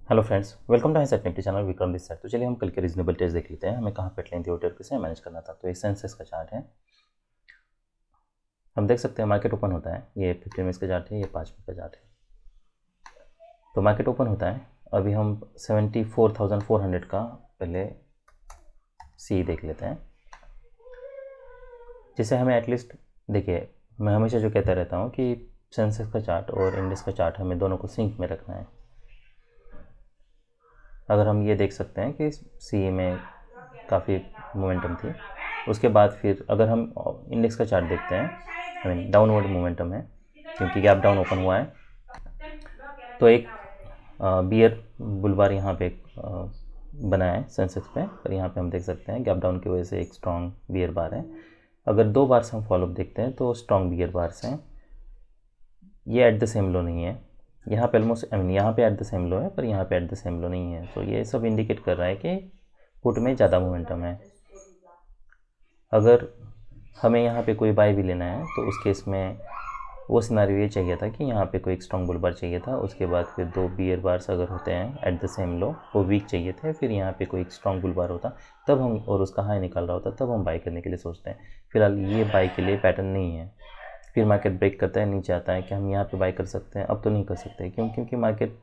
Hello friends, welcome to Hiset Nifty channel. Vikram this side. तो चलिए हम कल के रीजनेबल टेस्ट देख लेते हैं, हमें कहाँ पे लेंथ और कैसे मैनेज करना था। तो ये सेंसेक्स का चार्ट है, हम देख सकते हैं मार्केट ओपन होता है। ये 15 मिनट्स का चार्ट है, ये 5 मिनट का चार्ट है। तो मार्केट ओपन होता है, अभी हम 74,400 का पहले सी देख लेते हैं, जिसे हमें एटलीस्ट, देखिए मैं हमेशा जो कहता रहता हूँ कि सेंसेक्स का चार्ट और इंडेक्स का चार्ट हमें दोनों को सिंक में रखना है। अगर हम ये देख सकते हैं कि सी में काफ़ी मोमेंटम थी, उसके बाद फिर अगर हम इंडेक्स का चार्ट देखते हैं, आई मीन डाउनवर्ड मोमेंटम है क्योंकि गैप डाउन ओपन हुआ है। तो एक बियर बुलबार यहाँ पे बना है सेंसेक्स पे, पर यहाँ पे हम देख सकते हैं गैप डाउन की वजह से एक स्ट्रॉन्ग बियर बार है। अगर दो बार से हम फॉलोअप देखते हैं तो स्ट्रॉन्ग बियर बार्स हैं। ये एट द सेम लो नहीं है, यहाँ पे ऑलमोस्ट, आई मीन यहाँ पे एट द सेम लो है, पर यहाँ पे एट द सेम लो नहीं है। तो ये सब इंडिकेट कर रहा है कि पुट में ज़्यादा मोमेंटम है। अगर हमें यहाँ पे कोई बाय भी लेना है तो उस केस में वो सिनारियो ये चाहिए था कि यहाँ पे कोई एक स्ट्रॉन्ग बुल बार चाहिए था, उसके बाद फिर दो बियर बार्स अगर होते हैं एट द सेम लो, वो वीक चाहिए थे, फिर यहाँ पे कोई एक स्ट्रॉन्ग बुल बार होता तब हम, और उसका हाई निकाल रहा होता तब हम बाई करने के लिए सोचते हैं। फिलहाल ये बाई के लिए पैटर्न नहीं है। फिर मार्केट ब्रेक करता है, नीचे आता है कि हम यहाँ पे बाई कर सकते हैं, अब तो नहीं कर सकते। क्यों? क्योंकि मार्केट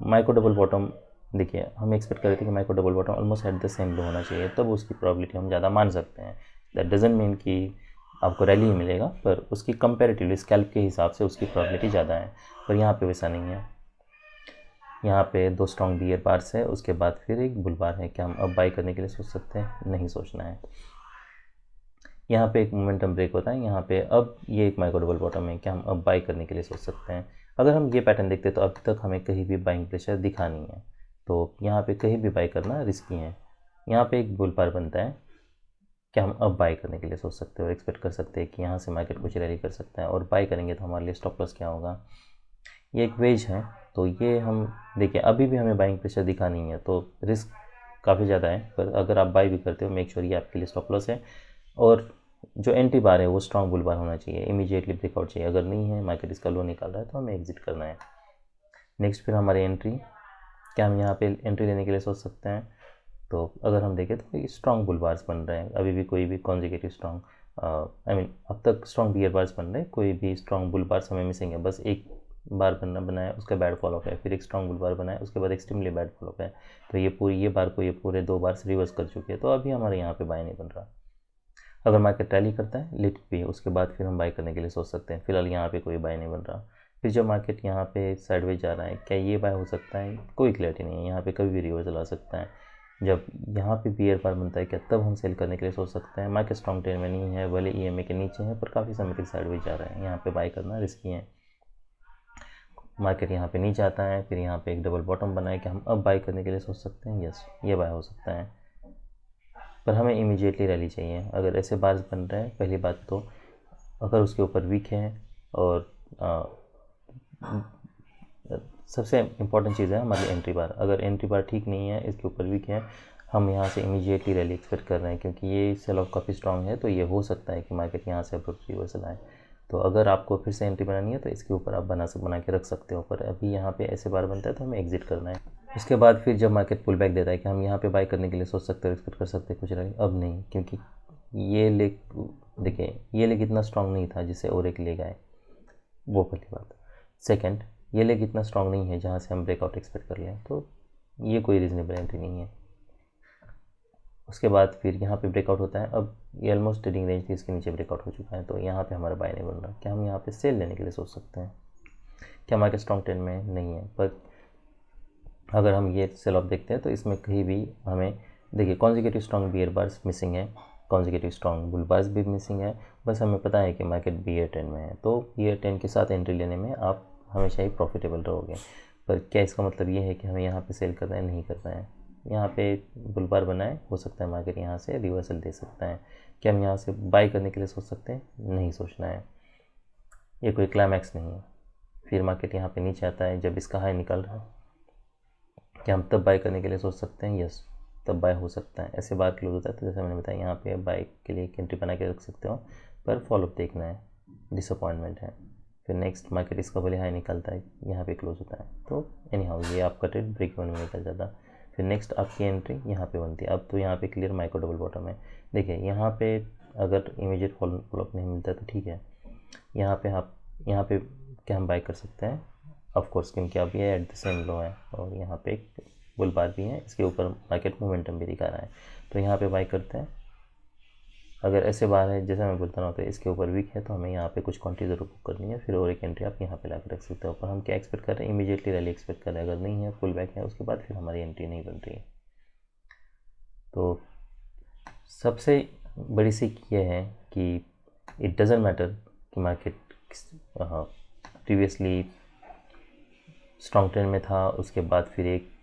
माइक्रो डबल बॉटम, देखिए हम एक्सपेक्ट कर रहे थे कि micro double bottom almost at the same low होना चाहिए, तब उसकी प्रोबेबिलिटी हम ज़्यादा मान सकते हैं। दैट डजंट मीन कि आपको रैली ही मिलेगा, पर उसकी कंपेरेटिवली स्कैल्प के हिसाब से उसकी प्रोबेबिलिटी ज़्यादा है। पर यहाँ पे वैसा नहीं है। यहाँ पे दो स्ट्रॉन्ग बियर बार्स है, उसके बाद फिर एक बुल बार है। क्या हम अब बाई करने के लिए सोच सकते हैं? नहीं सोचना है। यहाँ पे एक मोमेंटम ब्रेक होता है, यहाँ पे अब ये एक माइक्रो डबल बॉटम है, क्या हम अब बाई करने के लिए सोच सकते हैं? अगर हम ये पैटर्न देखते हैं तो अभी तक हमें कहीं भी बाइंग प्रेशर दिखा नहीं है, तो यहाँ पे कहीं भी बाई करना रिस्की है। यहाँ पे एक बुल बार बनता है, क्या हम अब बाई करने के लिए सोच सकते हैं और एक्सपेक्ट कर सकते हैं कि यहाँ से मार्केट कुछ रैली कर सकता है, और बाई करेंगे तो हमारे लिए स्टॉप लॉस क्या होगा? ये एक वेज है। तो ये हम देखिए, अभी भी हमें बाइंग प्रेशर दिखा नहीं है, तो रिस्क काफ़ी ज़्यादा है। पर अगर आप बाई भी करते हो, मेक श्योर ये आपके लिए स्टॉप लॉस है, और जो एंट्री बार है वो स्ट्रॉन्ग बुल बार होना चाहिए, इमीडिएटली ब्रेकआउट चाहिए। अगर नहीं है, मार्केट इसका लो निकाल रहा है, तो हमें एग्जिट करना है। नेक्स्ट फिर हमारी एंट्री, क्या हम यहाँ पे एंट्री लेने के लिए सोच सकते हैं? तो अगर हम देखें तो स्ट्रॉन्ग बुल बार्स बन रहे हैं, अभी भी कोई भी कॉन्जिक्यूटिव स्ट्रॉन्ग, आई मीन अब तक स्ट्रॉन्ग बियर बार्स बन रहे हैं, कोई भी स्ट्रॉन्ग बुल बार्स हमें मिसिंग है। बस एक बार बनाया, उसका बैड फॉलोअप है, फिर एक स्ट्रॉन्ग बुल बार बनाया, उसके बाद एक्सट्रीमली बैड फॉलोअप है। तो ये पूरी ये बार को ये पूरे दो बार से रिवर्स कर चुकी है, तो अभी हमारे यहाँ पे बाय नहीं बन रहा। अगर मार्केट रैली करता है लेट पे, उसके बाद फिर हम बाय करने के लिए सोच सकते हैं। फिलहाल यहाँ पे कोई बाय नहीं बन रहा। फिर जब मार्केट यहाँ पे साइडवेज जा रहा है, क्या ये बाय हो सकता है? कोई क्लैरिटी नहीं है, यहाँ पे कभी भी रिवर्सल आ सकता है। जब यहाँ पे बियर बार बनता है, क्या तब हम सेल करने के लिए सोच सकते हैं? मार्केट स्ट्रॉन्ग ट्रेंड में नहीं है, भले ईएमए के नीचे है, पर काफ़ी समय तक साइडवेज जा रहा है, यहाँ पे बाय करना रिस्की है। मार्केट यहाँ पे नीचे आता है, फिर यहाँ पे एक डबल बॉटम बना है, कि हम अब बाय करने के लिए सोच सकते हैं? यस, ये बाय हो सकता है, पर हमें इमीडिएटली रैली चाहिए। अगर ऐसे बार्स बन रहे हैं, पहली बात तो अगर उसके ऊपर वीक है, और सबसे इम्पॉर्टेंट चीज़ है हमारी एंट्री बार। अगर एंट्री बार ठीक नहीं है, इसके ऊपर वीक है, हम यहाँ से इमीडिएटली रैली एक्सपेक्ट कर रहे हैं, क्योंकि ये सेल ऑफ काफ़ी स्ट्रॉन्ग है, तो ये हो सकता है कि मार्केट यहाँ से अप्रोच रिवर्सल आए। तो अगर आपको फिर से एंट्री बनानी है तो इसके ऊपर आप बना के रख सकते हो, पर अभी यहाँ पे ऐसे बार बनता है तो हमें एग्जिट करना है। उसके बाद फिर जब मार्केट पुल बैक देता है, कि हम यहाँ पे बाय करने के लिए सोच सकते हो, एक्सपेक्ट कर सकते हैं कुछ रैली, अब नहीं, क्योंकि ये लेग, देखिए ये लेग इतना स्ट्रॉन्ग नहीं था जिससे और एक लेग आए, वो पहली बात। सेकंड, ये लेग इतना स्ट्रॉन्ग नहीं है जहाँ से हम ब्रेकआउट एक्सपेक्ट कर लें, तो ये कोई रीजनेबल एंट्री नहीं है। उसके बाद फिर यहाँ पे ब्रेकआउट होता है, अब ये ऑलमोस्ट ट्रेडिंग रेंज थी, इसके नीचे ब्रेकआउट हो चुका है, तो यहाँ पे हमारा बाय नहीं बन रहा। क्या हम यहाँ पे सेल लेने के लिए सोच सकते हैं? क्या मार्केट स्ट्रॉन्ग ट्रेंड में नहीं है, पर अगर हम ये सेल ऑफ देखते हैं तो इसमें कहीं भी हमें, देखिए consecutive strong bear bars missing है, कॉन्जिक्यूटिव स्ट्रॉन्ग बुल बार्स भी मिसिंग है। बस हमें पता है कि मार्केट बियर ट्रेंड में है, तो बियर ट्रेंड के साथ एंट्री लेने में आप हमेशा ही प्रॉफिटेबल रहोगे। पर क्या इसका मतलब ये है कि हमें यहाँ पे सेल करना है? नहीं करना है। यहाँ पे बुल बार बना है, हो सकता है मार्केट यहाँ से रिवर्सल दे सकता है। क्या हम यहाँ से बाई करने के लिए सोच सकते हैं? नहीं सोचना है, ये कोई क्लाइमैक्स नहीं है। फिर मार्केट यहाँ पे नीचे आता है, जब इसका हाई निकल रहा है, क्या हम तब बाय करने के लिए सोच सकते हैं? यस, तब बाय हो सकता है। ऐसे बार क्लोज होता है, तो जैसे मैंने बताया, यहाँ पे बाय के लिए एक एंट्री बना के रख सकते हो, पर फॉलोअप देखना है, डिसअपॉइंटमेंट है। फिर नेक्स्ट मार्केट इसका भले हाई निकलता है, यहाँ पे क्लोज होता है, तो एनी हाउ ये आपका ट्रेड ब्रेक इवन में निकल जाता। फिर नेक्स्ट आपकी एंट्री यहाँ पे बनती है। अब तो यहाँ पे क्लियर माइक्रो डबल बॉटम है। देखिए यहाँ पे अगर इमीडिएट फॉलोअप नहीं मिलता तो ठीक है, यहाँ पे आप यहाँ पे क्या हम बाय कर सकते हैं ऑफ कोर्स, क्योंकि अब ये एट द सेम लो है और यहाँ पे एक बुल बार भी है, इसके ऊपर मार्केट मोमेंटम भी दिखा रहा है, तो यहाँ पे बाय करते हैं। अगर ऐसे बार है जैसे मैं बोलता रहा हूँ, तो इसके ऊपर वीक है तो हमें यहाँ पे कुछ क्वांटिटी ज़रूर बुक करनी है, फिर और एक एंट्री आप यहाँ पे लाकर रख सकते हो। पर हम क्या एक्सपेक्ट कर रहे हैं, इमीडिएटली रैली एक्सपेक्ट कर रहे हैं। अगर नहीं है, पुल बैक है, उसके बाद फिर हमारी एंट्री नहीं बन रही है। तो सबसे बड़ी सीख ये है कि इट डजेंट मैटर कि मार्केट प्रीवियसली स्ट्रॉन्ग ट्रेंड में था, उसके बाद फिर एक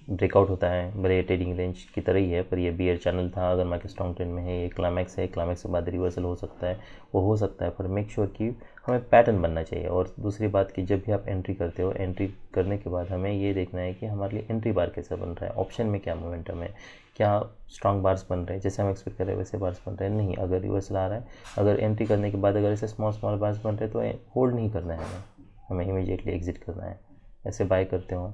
ब्रेकआउट होता है, भले ट्रेडिंग रेंज की तरह ही है, पर ये बियर चैनल था। अगर मार्केट स्ट्रॉन्ग ट्रेंड में है, ये क्लाइमैक्स है, क्लाइमैक्स के बाद रिवर्सल हो सकता है, वो हो सकता है, पर मेक श्योर कि हमें पैटर्न बनना चाहिए। और दूसरी बात कि जब भी आप एंट्री करते हो, एंट्री करने के बाद हमें ये देखना है कि हमारे लिए एंट्री बार कैसा बन रहा है, ऑप्शन में क्या मोमेंटम है, क्या स्ट्रॉन्ग बार्स बन रहे हैं, जैसे हम एक्सपेक्ट कर रहे हैं वैसे बार्स बन रहे हैं, नहीं अगर रिवर्सल आ रहा है, अगर एंट्री करने के बाद अगर ऐसे स्मॉल बार्स बन रहे हैं तो होल्ड नहीं करना है, हमें इमीडिएटली एग्जिट करना है। ऐसे बाय करते हो,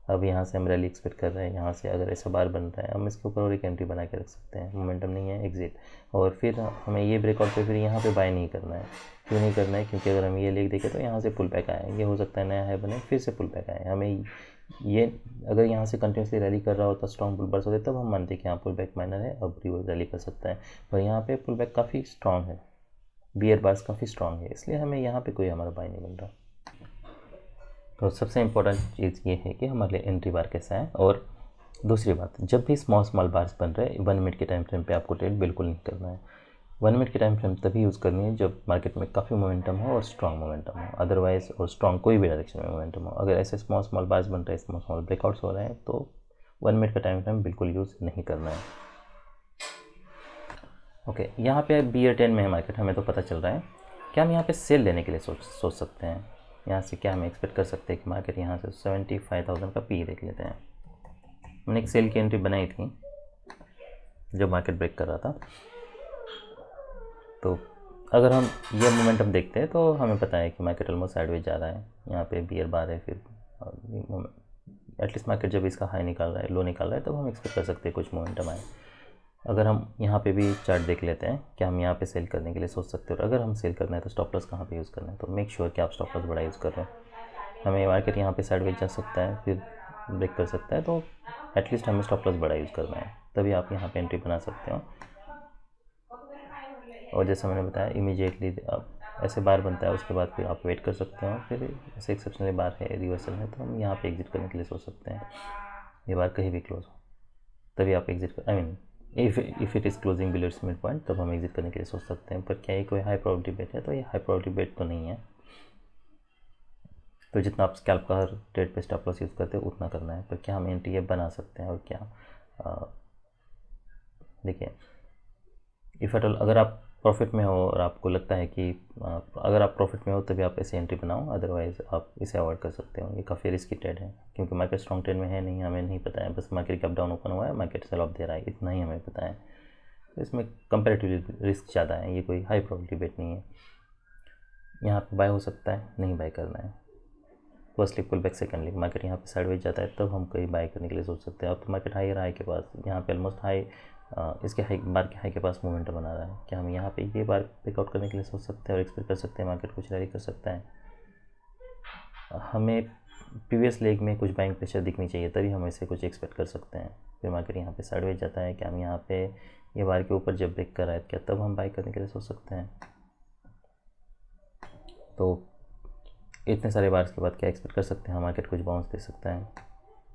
अब यहाँ से हम रैली एक्सपेक्ट कर रहे हैं, यहाँ से अगर ऐसा बार बन रहा है, हम इसके ऊपर और एक एंट्री बना के रख सकते हैं, मोमेंटम नहीं है एग्जिट। और फिर हमें ये ब्रेकआउट पे फिर यहाँ पे बाय नहीं करना है। क्यों नहीं करना है, क्योंकि अगर हम ये लेके देखें तो यहाँ से पुल बैक आए, ये हो सकता है नया हाई बने, फिर से पुल बैक आए। हमें ये अगर यहाँ से कंटिन्यूसली रैली कर रहा होता, स्ट्रॉन्ग पुल बर्स होते, तब हम मानते कि हाँ पुल बैक माइनर है, अब रिवर्स रैली कर सकता है। पर यहाँ पे पुल बैक काफ़ी स्ट्रॉन्ग है, बियर बार्स काफ़ी स्ट्रॉन्ग है, इसलिए हमें यहाँ पे कोई हमारा बाय नहीं बन रहा। तो सबसे इम्पोर्टेंट चीज़ ये है कि हमारे लिए एंट्री बार कैसा है। और दूसरी बात, जब भी स्मॉल बार्स बन रहे हैं 1 मिनट के टाइम फ्रेम पे आपको ट्रेड बिल्कुल नहीं करना है। 1 मिनट के टाइम फ्रेम तभी यूज़ करनी है जब मार्केट में काफ़ी मोमेंटम हो और स्ट्रॉन्ग मोमेंटम हो, अदरवाइज और स्ट्रॉन्ग कोई भी डायरेक्शन में मोमेंटम हो। अगर ऐसे स्मॉल बार्स बन रहे हैं, स्मॉल ब्रेकआउट्स हो रहे हैं, तो 1 मिनट का टाइम फ्रेम बिल्कुल यूज़ नहीं करना है। ओके, यहाँ पे बियर 10 में है मार्केट, हमें तो पता चल रहा है। क्या हम यहाँ पे सेल लेने के लिए सोच सकते हैं? यहाँ से क्या हम एक्सपेक्ट कर सकते हैं कि मार्केट यहाँ से 75,000 का पी देख लेते हैं। हमने एक सेल की एंट्री बनाई थी जब मार्केट ब्रेक कर रहा था। तो अगर हम ये मोमेंटम देखते हैं तो हमें पता है कि मार्केट ऑलमोस्ट साइडवेज जा रहा है, यहाँ पे बियर बार है, फिर एटलीस्ट मार्केट जब इसका हाई निकाल रहा है, लो निकाल रहा है, तब हम एक्सपेक्ट कर सकते हैं कुछ मोमेंटम आए। अगर हम यहाँ पे भी चार्ट देख लेते हैं, क्या हम यहाँ पे सेल करने के लिए सोच सकते हो? और अगर हम सेल करना है तो स्टॉप लॉस कहाँ पे यूज़ करना है? तो मेक श्योर कि आप स्टॉप लॉस बड़ा यूज़ कर रहे हो। हमें मार्केट यहाँ पे साइडवेज जा सकता है, फिर ब्रेक कर सकता है, तो एटलीस्ट हमें स्टॉप लॉस बड़ा यूज़ करना है, तभी आप यहाँ पे एंट्री बना सकते हो। और जैसा मैंने बताया, इमीडिएटली ऐसे बार बनता है, उसके बाद फिर आप वेट कर सकते हो, फिर ऐसे एक्सेप्शनल बार है, रिवर्सल है, तो हम यहाँ पे एग्जिट करने के लिए सोच सकते हैं। ये बार कहीं भी क्लोज हो तभी आप एग्जिट कर, I mean if it is closing below it's mid point, तब हम एग्जिट करने के लिए सोच सकते हैं। पर क्या ये कोई हाई प्रोबेबिलिटी बेट है? तो ये हाई प्रोबेबिलिटी बेट तो नहीं है। तो जितना आप स्कैल्प का हर ट्रेड पे स्टॉप लॉस यूज़ करते हो उतना करना है। पर क्या हम एंट्री बना सकते हैं? और क्या देखिए, इफ़ एट ऑल अगर आप प्रॉफिट में हो और आपको लगता है कि अगर आप प्रॉफिट में हो तभी आप ऐसे एंट्री बनाओ, अदरवाइज़ आप इसे अवॉइड कर सकते हो। ये काफ़ी रिस्की ट्रेड है, क्योंकि मार्केट स्ट्रॉन्ग ट्रेड में है नहीं, हमें नहीं पता है, बस मार्केट अप डाउन ओपन हुआ है, मार्केट सेल ऑफ दे रहा है, इतना ही हमें पता है। तो इसमें कंपेरेटिवली रिस्क ज़्यादा है, ये कोई हाई प्रोबेबिलिटी बेट नहीं है। यहाँ पे बाय हो सकता है, नहीं बाय करना है। Firstly pull back, secondly market यहाँ पे साइडवेज जाता है, तब हम कहीं बाय करने के लिए सोच सकते हैं। अब तो मार्केट हाई के पास, यहाँ पे ऑलमोस्ट हाई, इसके हाई बार के हाई के पास मोमेंटम बना रहा है। क्या हम यहाँ पे ये बार ब्रेकआउट करने के लिए सोच सकते हैं और एक्सपेक्ट कर सकते हैं मार्केट कुछ रैली कर सकता है? हमें प्रीवियस लेग में कुछ बाइंग प्रेशर दिखनी चाहिए, तभी हम ऐसे कुछ एक्सपेक्ट कर सकते हैं। फिर मार्केट यहाँ पे साइडवेज जाता है, क्या हम यहाँ पे ये बार के ऊपर जब ब्रेक कर रहा है, क्या तब हम बाय करने के लिए सोच सकते हैं? तो इतने सारे बार्स के बाद क्या एक्सपेक्ट कर सकते हैं? मार्केट कुछ बाउंस दे सकता है,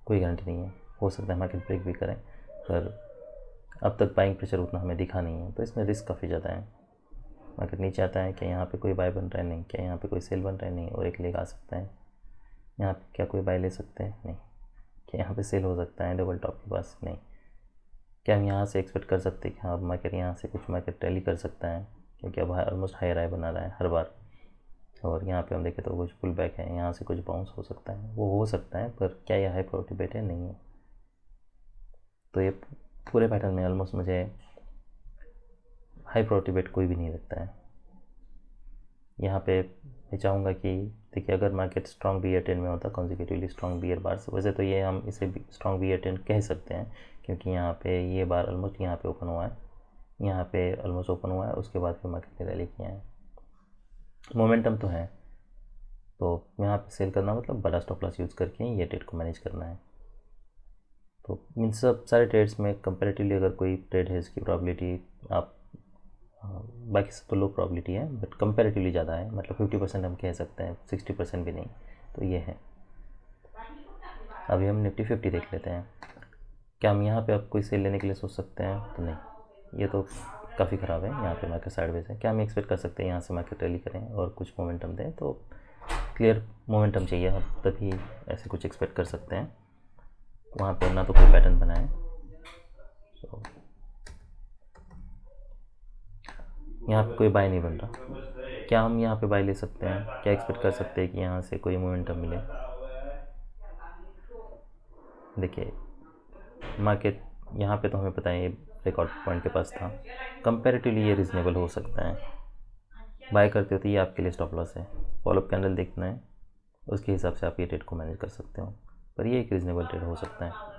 कोई गारंटी नहीं है। हो सकता है मार्केट ब्रेक भी करें, पर अब तक बाइंग प्रेशर उतना हमें दिखा नहीं है, तो इसमें रिस्क काफ़ी ज़्यादा है। मार्केट नीचे आता है, क्या यहाँ पे कोई बाय बन रहा है? नहीं। क्या यहाँ पे कोई सेल बन रहा है? नहीं। और एक लेग आ सकता है, यहाँ पे क्या कोई बाय ले सकते हैं? नहीं। क्या यहाँ पे सेल हो सकता है डबल टॉप के पास? नहीं। क्या हम यहाँ से एक्सपेक्ट कर सकते हैं कि हाँ मार्केट यहाँ से कुछ मार्केट रैली कर सकता है? क्योंकि अब ऑलमोस्ट हाई राय बना रहा है हर बार, और यहाँ पे हम देखें तो कुछ पुल बैक है, यहाँ से कुछ बाउंस हो सकता है, वो हो सकता है, पर क्या ये हाई प्रोबेबिलिटी बेट है? नहीं है। तो ये पूरे पैटर्न में ऑलमोस्ट मुझे हाई प्रोबेबिलिटी बेट कोई भी नहीं लगता है। यहाँ पे मैं चाहूँगा कि देखिए अगर मार्केट स्ट्रॉन्ग BR10 में होता कॉन्जिक्यूटिवली स्ट्रॉन्ग बियर बार्स, वैसे तो ये हम इसे स्ट्रॉन्ग BR10 कह सकते हैं क्योंकि यहाँ पे ये बार ऑलमोस्ट यहाँ पे ओपन हुआ है, यहाँ पे ऑलमोस्ट ओपन हुआ है, उसके बाद फिर मार्केट ने रैली किया है, मोमेंटम तो है। तो यहाँ पे सेल करना मतलब बड़ा स्टॉप लॉस यूज़ करके ये ट्रेड को मैनेज करना है। तो इन सब सारे ट्रेड्स में कंपेरेटिवली अगर कोई ट्रेड है इसकी प्रोबेबिलिटी आप बाकी सब तो लो प्रोबेबिलिटी है बट कंपेरेटिवली ज़्यादा है, मतलब 50% हम कह सकते हैं, 60% भी नहीं, तो ये है। अभी हम निफ्टी 50 देख लेते हैं। क्या हम यहाँ पे अब कोई सेल लेने के लिए सोच सकते हैं? तो नहीं, ये तो काफ़ी ख़राब है, यहाँ पे मार्केट साइडवेज है। क्या हम एक्सपेक्ट कर सकते हैं यहाँ से मार्केट रैली करें और कुछ मोमेंटम दें? तो क्लियर मोमेंटम चाहिए, हम तभी ऐसे कुछ एक्सपेक्ट कर सकते हैं। वहाँ पर ना तो कोई पैटर्न बना है, तो यहाँ पे कोई बाय नहीं बन रहा। क्या हम यहाँ पे बाय ले सकते हैं? क्या एक्सपेक्ट कर सकते हैं कि यहाँ से कोई मोमेंटम मिले? देखिए मार्केट यहाँ पे तो हमें पता है ये रिकॉर्ड पॉइंट के पास था, कंपैरेटिवली ये रीज़नेबल हो सकता है। बाय करते हो तो ये आपके लिए स्टॉप लॉस है, फॉलोअप कैंडल देखना है, उसके हिसाब से आप ये ट्रेड को मैनेज कर सकते हो, पर ये एक रीज़नेबल ट्रेड हो सकता है।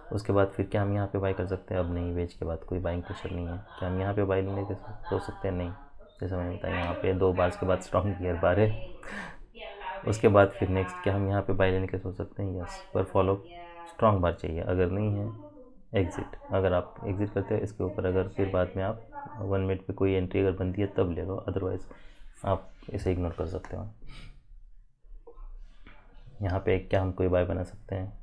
उसके बाद फिर क्या हम यहाँ पे बाय कर सकते हैं? अब नहीं, वेज के बाद कोई बाइंग प्रेशर नहीं है। क्या हम यहाँ पे बाय लेने के सोच सकते हैं? नहीं, जैसे मैंने बताया यहाँ पे 2 बार्स के बाद स्ट्रॉन्ग गियर बार है, उसके बाद फिर नेक्स्ट क्या हम यहाँ पे बाय लेने के सोच सकते हैं? यस, पर फॉलो स्ट्रॉन्ग बार चाहिए, अगर नहीं है एग्ज़िट। अगर आप एग्ज़िट करते हो इसके ऊपर, अगर फिर बाद में आप 1 मिनट पे कोई एंट्री अगर बनती है तब ले लो, अदरवाइज़ आप इसे इग्नोर कर सकते हो। यहाँ पे क्या हम कोई बाय बना सकते हैं?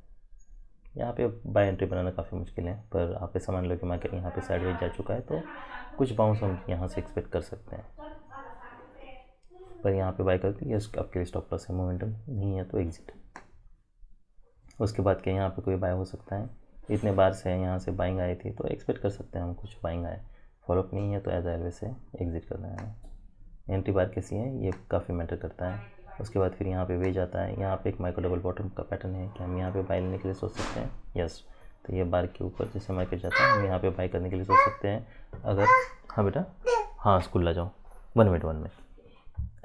यहाँ पे बाय एंट्री बनाना काफ़ी मुश्किल है, पर आप ऐसा मान लो कि मार्केट यहाँ पे साइडवेज जा चुका है तो कुछ बाउंस हम यहाँ से एक्सपेक्ट कर सकते हैं, पर यहाँ पे बाय करके ये आपके लिए स्टॉप लॉस है, मोमेंटम नहीं है तो एग्जिट। उसके बाद क्या यहाँ पे कोई बाय हो सकता है? इतने बार से यहाँ से बाइंग आई थी तो एक्सपेक्ट कर सकते हैं हम कुछ बाइंग आए, फॉलोअप नहीं है तो एज ऑलवेज से एग्जिट करना है। एंट्री बार कैसी है ये काफ़ी मैटर करता है। उसके बाद फिर यहाँ पे वेज आता है, यहाँ पे एक माइक्रो डबल बॉटम का पैटर्न है, कि हम यहाँ पे बाय लेने के लिए सोच सकते हैं? यस, तो ये बार के ऊपर जैसे मार्केट जाता है हम यहाँ पे बाय करने के लिए सोच सकते हैं। अगर हाँ बेटा, हाँ स्कूल ला जाओ, 1 मिनट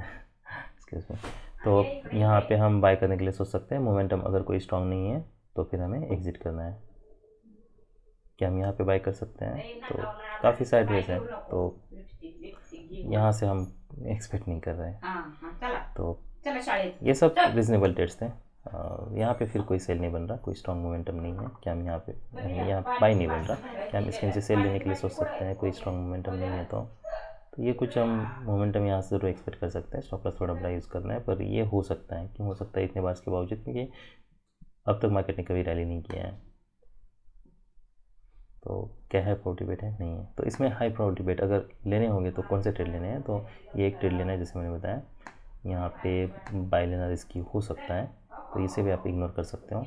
एक्सक्यूज मी। तो यहाँ पे हम बाय करने के लिए सोच सकते हैं, मोमेंटम अगर कोई स्ट्रॉन्ग नहीं है तो फिर हमें एग्जिट करना है। क्या हम यहाँ पे बाय कर सकते हैं? तो काफ़ी साइडवेज है, तो यहाँ से हम एक्सपेक्ट नहीं कर रहे हैं। तो ये सब रीजनेबल ट्रेड्स थे। यहाँ पे फिर कोई सेल नहीं बन रहा, कोई स्ट्रॉन्ग मोमेंटम नहीं है। क्या हम यहाँ पे बाय नहीं बन रहा, क्या हम इसके नीचे सेल लेने के लिए सोच सकते हैं? कोई स्ट्रॉन्ग मोमेंटम नहीं है तो ये कुछ हम मोमेंटम यहाँ से ज़रूर एक्सपेक्ट कर सकते हैं। स्टॉप लॉस थोड़ा बड़ा यूज़ करना है, पर ये हो सकता है, क्यों हो सकता है इतने बार के बावजूद, क्योंकि अब तक मार्केट ने कभी रैली नहीं किया है। तो क्या है प्रोबेबिलिटी है? नहीं है। तो इसमें हाई प्रोबेबिलिटी अगर लेने होंगे तो कौन से ट्रेड लेने हैं? तो ये एक ट्रेड लेना है जैसे मैंने बताया, यहाँ पे बाय लेना रिस्की हो सकता है, तो इसे भी आप इग्नोर कर सकते हो।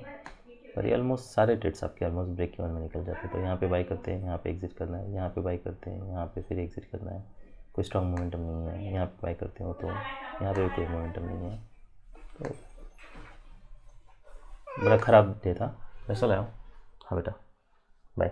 पर ये ऑलमोस्ट सारे ट्रेड्स आपके ऑलमोस्ट ब्रेक इवन में निकल जाते हैं। तो यहाँ पे बाय करते हैं, यहाँ पे एग्जिट करना है, यहाँ पे बाय करते हैं, यहाँ पे फिर एग्जिट करना है। कोई स्ट्रॉन्ग मोमेंटम नहीं है, यहाँ पे बाय करते हो तो यहाँ पे भी कोई मोमेंटम नहीं है। तो बड़ा ख़राब डे था। वैसा लाओ, हाँ बेटा, बाय।